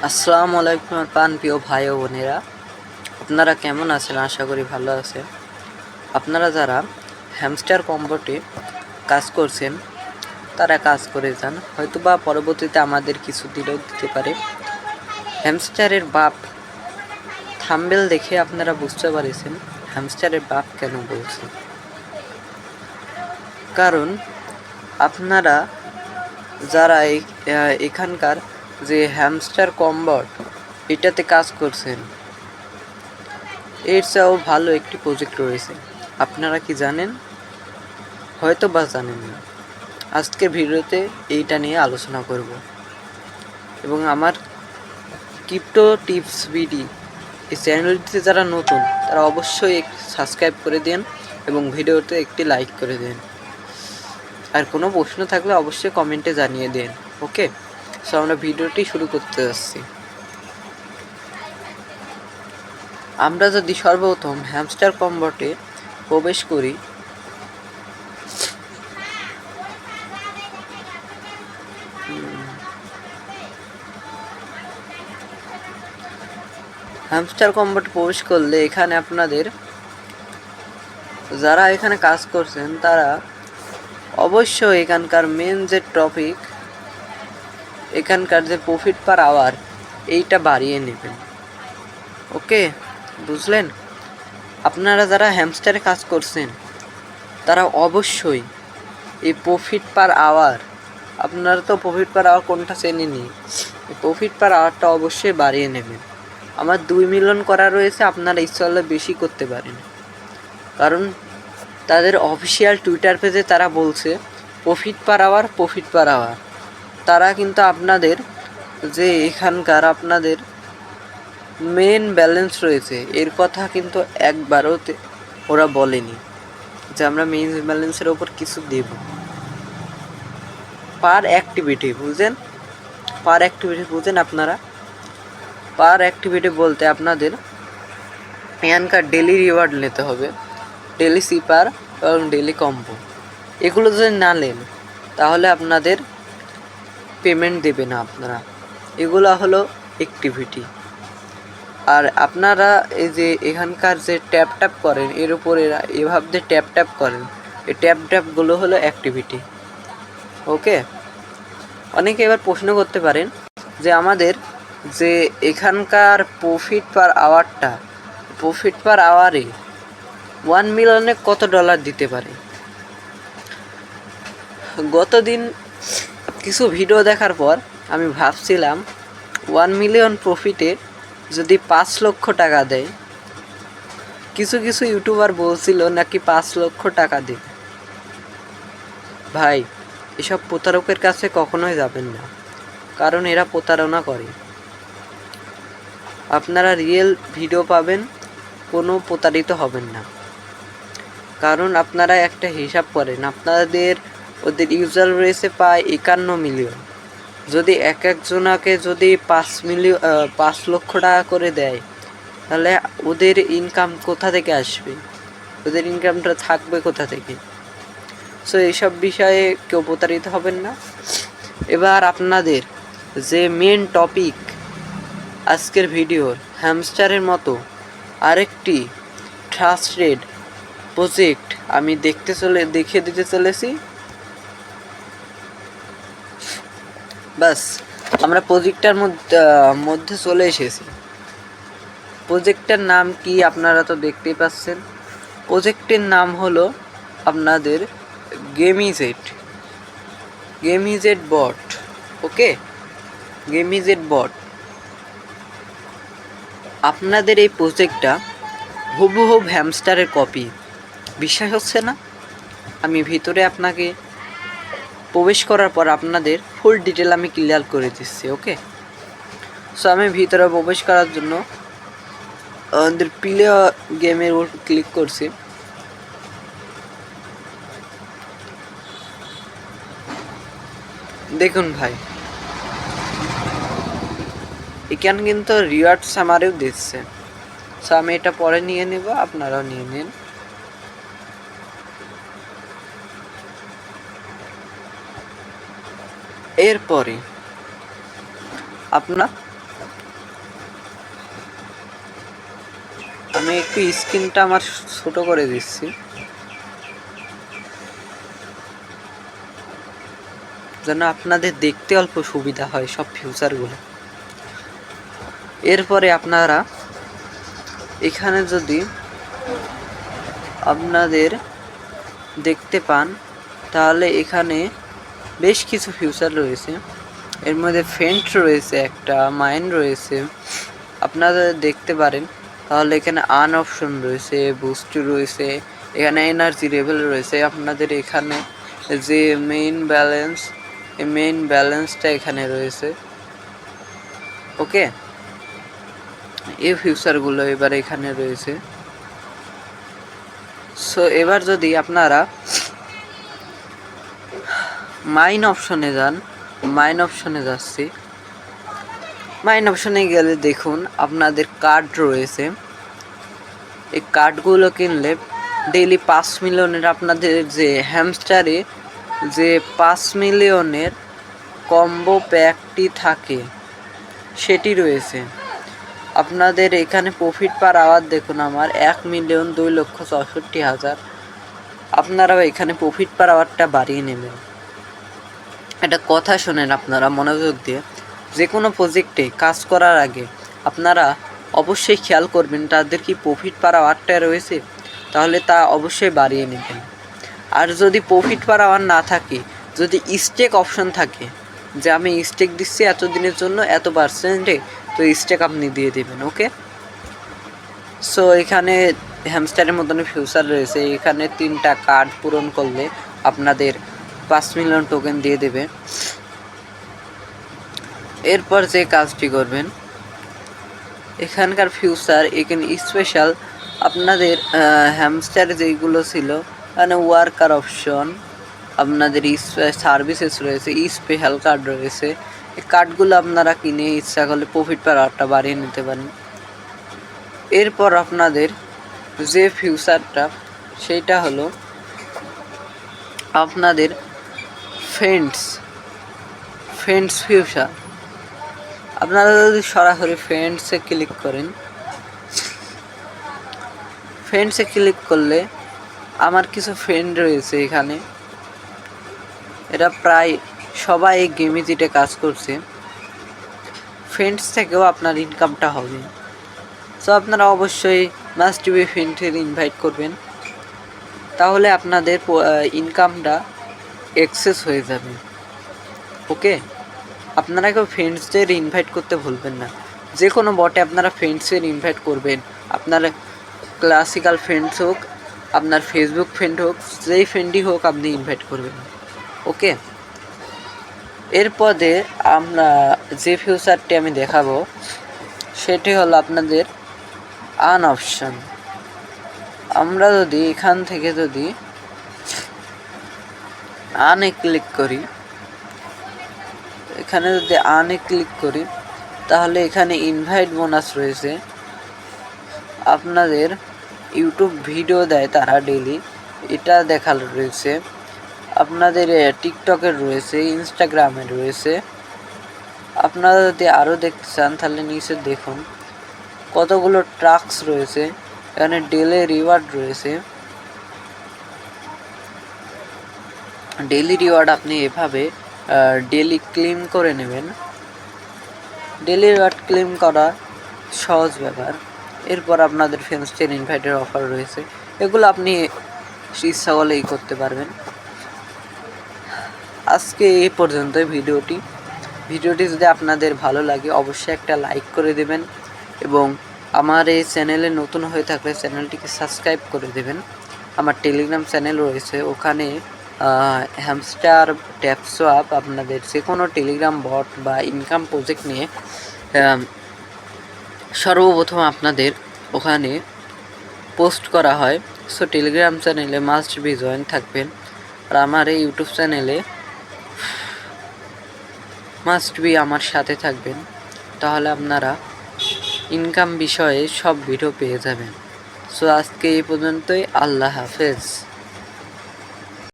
আসসালামু আলাইকুম আমার প্রিয় ভাই ও বোনেরা, আপনারা কেমন আছেন? আশা করি ভালো আছেন। আপনারা যারা হ্যামস্টার কম্বোটে কাজ করছেন তারা কাজ করে যান, হয়তো বা পরবর্তীতে আমাদের কিছু দিলেও দিতে পারে। হ্যামস্টারের বাপ থাম্বেল দেখে আপনারা বুঝতে পারছেন হ্যামস্টারের বাপ কেন বলছে। কারণ আপনারা যারা এখানকার যে হ্যামস্টার কম্বোট এটাতে কাজ করছেন, এর চেয়েও ভালো একটি প্রজেক্ট রয়েছে। আপনারা কি জানেন? হয়তো বা জানেন না। আজকের ভিডিওতে এইটা নিয়ে আলোচনা করব এবং আমার ক্রিপ্টো টিপস বিডি এই চ্যানেলটিতে যারা নতুন তারা অবশ্যই সাবস্ক্রাইব করে দিন এবং ভিডিওতে একটি লাইক করে দিন। আর কোনো প্রশ্ন থাকলে অবশ্যই কমেন্টে জানিয়ে দিন। ওকে, সো আমরা ভিডিওটি শুরু করতে যাচ্ছি। আমরা যদি সর্বপ্রথম হ্যামস্টার কম্বোটে প্রবেশ করি, হ্যামস্টার কম্বোটে প্রবেশ করলে এখানে আপনাদের যারা এখানে কাজ করছেন তারা অবশ্যই এখানকার মেন যে টপিক, এখানকার যে প্রফিট পার আওয়ার এইটা বাড়িয়ে নেবেন। ওকে, বুঝলেন? আপনারা যারা হ্যামস্টারে কাজ করছেন তারা অবশ্যই এই প্রফিট পার আওয়ার, আপনারা তো প্রফিট পার আওয়ার কোনটা চেনেনি, এই প্রফিট পার আওয়ারটা অবশ্যই বাড়িয়ে নেবেন। আমার 2 মিলিয়ন করা রয়েছে, আপনারা ইচ্ছা হলে বেশি করতে পারেন। কারণ তাদের অফিসিয়াল টুইটার পেজে তারা বলছে প্রফিট পার আওয়ার। তারা কিন্তু আপনাদের যে এখানকার আপনাদের মেন ব্যালেন্স রয়েছে এর কথা কিন্তু একবারও ওরা বলেনি যে আমরা মেন ব্যালেন্সের ওপর কিছু দেব। পার অ্যাক্টিভিটি বুঝেন আপনারা? পার অ্যাক্টিভিটি বলতে আপনাদের এখানকার ডেলি রিওয়ার্ড নিতে হবে, ডেলি সিপার এবং ডেলি কম্বো। এগুলো যদি না নেন তাহলে আপনাদের পেমেন্ট দেবে না আপনারা। এগুলো হলো অ্যাক্টিভিটি। আর আপনারা এই যে এখানকার যে ট্যাপ করেন এর উপরে এভাবে ট্যাপ করেন, এই ট্যাপগুলো হলো অ্যাক্টিভিটি। ওকে, অনেকে এবার প্রশ্ন করতে পারেন যে আমাদের যে এখানকার প্রফিট পার আওয়ারে 1 মিলিয়নে কত ডলার দিতে পারে? গতদিন কিছু ভিডিও দেখার পর আমি ভাবছিলাম 1 মিলিয়ন প্রফিটে যদি 5 লক্ষ টাকা দেয়, কিছু ইউটিউবার বলছিল নাকি 5 লক্ষ টাকা দেবে। ভাই, এসব প্রতারকের কাছে কখনোই যাবেন না, কারণ এরা প্রতারণা করে। আপনারা রিয়েল ভিডিও পাবেন, কোনো প্রতারিত হবেন না। কারণ আপনারা একটা হিসাব করেন, ওদের ইউজার রয়েছে প্রায় 51 মিলিয়ন। যদি একজনাকে যদি 5 লক্ষ টাকা করে দেয় তাহলে ওদের ইনকাম কোথা থেকে আসবে? ওদের ইনকামটা থাকবে কোথা থেকে? সো এইসব বিষয়ে কেউ প্রতারিত হবেন না। এবার আপনাদের যে মেন টপিক আজকের ভিডিওর, হ্যামস্টারের মতো আরেকটি ট্রাস্টেড প্রজেক্ট আমি দেখিয়ে দিতে চলেছি। বাস, আমরা প্রজেক্টটার মধ্যে চলে এসেছি। প্রজেক্টটার নাম কি আপনারা তো দেখতেই পাচ্ছেন। প্রজেক্টের নাম হলো আপনাদের গেমিজেট বট। ওকে, গেমিজেট বট। আপনাদের এই প্রজেক্টটা হুবহু হ্যামস্টারের কপি। বিশ্বাস হচ্ছে না? আমি ভিতরে আপনাকে প্রবেশ করার পর আপনাদের ফুল ডিটেল আমি ক্লিয়ার করে দিচ্ছি। ওকে, সো আমি ভিতরে প্রবেশ করার জন্য আমাদের প্লে গেমের উপর ক্লিক করছি। দেখুন ভাই, এখানে কিন্তু রিওয়ার্ড সামারিও দিচ্ছে। সো আমি এটা পরে নিয়ে নেব, আপনারাও নিয়ে নিন। এরপরে আপনার আমি একটু স্ক্রিনটা আমার ছোট করে দিচ্ছি, যেন আপনাদের দেখতে অল্প সুবিধা হয় সব ফিউচারগুলো। এরপরে আপনারা এখানে যদি আপনাদের দেখতে পান, তাহলে এখানে বেশ কিছু ফিউচার রয়েছে। এর মধ্যে ফেন্ট রয়েছে, একটা মাইন রয়েছে, আপনারা দেখতে পারেন। তাহলে এখানে আন অপশন রয়েছে, বুস্ট রয়েছে, এখানে এনার্জি লেভেল রয়েছে। আপনাদের এখানে যে মেইন ব্যালেন্স, এই মেইন ব্যালেন্সটা এখানে রয়েছে। ওকে, এই ফিউচারগুলো এবার এখানে রয়েছে। সো এবার যদি আপনারা মাইন অপশনে যান, মাইন অপশনে যাচ্ছি, মাইন অপশনে গেলে দেখুন আপনাদের কার্ড রয়েছে। এই কার্ডগুলো কিনলে ডেইলি 5 মিলিয়নের আপনাদের যে হ্যামস্টারে যে 5 মিলিয়নের কম্বো প্যাকটি থাকে সেটি রয়েছে। আপনাদের এখানে প্রফিট পার আওয়ার দেখুন আমার 1,02,64,000। আপনারাও এখানে প্রফিট পার আওয়ারটা বাড়িয়ে নেবেন। একটা কথা শোনেন আপনারা মনোযোগ দিয়ে, যে কোনো প্রজেক্টে কাজ করার আগে আপনারা অবশ্যই খেয়াল করবেন তাদের কি প্রফিট পার আওয়ারটা রয়েছে, তাহলে তা অবশ্যই বাড়িয়ে নেবেন। আর যদি প্রফিট পার আওয়ার না থাকে, যদি স্টেক অপশন থাকে যে আমি স্টেক দিচ্ছি এত দিনের জন্য এত পার্সেন্টে, তো স্টেক আপনি দিয়ে দেবেন। ওকে, সো এখানে হ্যামস্টারের মতন ফিউচার রয়েছে। এখানে 3টা কার্ড পূরণ করলে আপনাদের 5 মিলিয়ন টোকেন দিয়ে দেবে। এরপর যে কাজটি করবেন, এখানকার ফিউচার এখানে স্পেশাল আপনাদের হ্যামস্টার যেইগুলো ছিল, মানে ওয়ার্কার অপশন, আপনাদের সার্ভিসেস রয়েছে, স্পেশাল কার্ড রয়েছে। এই কার্ডগুলো আপনারা কিনে ইচ্ছা করলে প্রফিট পার আওয়ারটা বাড়িয়ে নিতে পারেন। এরপর আপনাদের যে ফিউচারটা সেইটা হলো আপনাদের ফ্রেন্ডস ফিউচার। আপনারা যদি সরাসরি ফ্রেন্ডসে ক্লিক করেন, ফ্রেন্ডসে ক্লিক করলে আমার কিছু ফ্রেন্ড রয়েছে এখানে, এরা প্রায় সবাই এই গেমিজিতে কাজ করছে। ফ্রেন্ডস থেকেও আপনার ইনকামটা হবে। সো আপনারা অবশ্যই মাস্ট বি ফ্রেন্ডের ইনভাইট করবেন, তাহলে আপনাদের ইনকামটা এক্সেস হয়ে যাবে। ওকে, আপনারা কেউ ফ্রেন্ডসদের ইনভাইট করতে ভুলবেন না। যে কোনো বটে আপনারা ফ্রেন্ডসের ইনভাইট করবেন, আপনার ক্লাসিক্যাল ফ্রেন্ডস হোক, আপনার ফেসবুক ফ্রেন্ড হোক, যেই ফ্রেন্ডই হোক আপনি ইনভাইট করবেন। ওকে, এরপরে আমরা যে ফিউচারটি আমি দেখাবো সেটি হলো আপনাদের আন অপশন। আমরা যদি এখান থেকে যদি আনে ক্লিক করি, এখানে যদি আনে ক্লিক করি, তাহলে এখানে ইনভাইট বোনাস রয়েছে। আপনাদের ইউটিউব ভিডিও দেয় তারা ডেইলি, এটা দেখার রয়েছে। আপনাদের টিকটকের রয়েছে, ইনস্টাগ্রামের রয়েছে। আপনারা যদি আরও দেখতে চান তাহলে নিচে দেখুন কতগুলো টাস্ক রয়েছে। এখানে ডেইলি রিওয়ার্ড রয়েছে। ডেইলি রিওয়ার্ড আপনি এভাবে ডেইলি ক্লেম করে নেবেন। ডেইলি রিওয়ার্ড ক্লেম করা সহজ ব্যাপার। এরপর আপনাদের ফ্রেন্ডসদের ইনভাইটের অফার রয়েছে, এগুলো আপনি ইচ্ছা করলেই করতে পারবেন। আজকে এই পর্যন্তই ভিডিওটি যদি আপনাদের ভালো লাগে অবশ্যই একটা লাইক করে দেবেন, এবং আমার এই চ্যানেলে নতুন হয়ে থাকলে চ্যানেলটিকে সাবস্ক্রাইব করে দেবেন। আমার টেলিগ্রাম চ্যানেল রয়েছে, ওখানে হ্যামস্টার ট্যাপসোয়াপ আপনাদের যে কোনো টেলিগ্রাম বট বা ইনকাম প্রজেক্ট নিয়ে সর্বপ্রথম আপনাদের ওখানে পোস্ট করা হয়। সো টেলিগ্রাম চ্যানেলে মাস্ট বি জয়েন থাকবেন। আর আমার এই ইউটিউব চ্যানেলে মাস্ট বি আমার সাথে থাকবেন, তাহলে আপনারা ইনকাম বিষয়ে সব ভিডিও পেয়ে যাবেন। সো আজকে এই পর্যন্তই। আল্লাহ হাফেজ।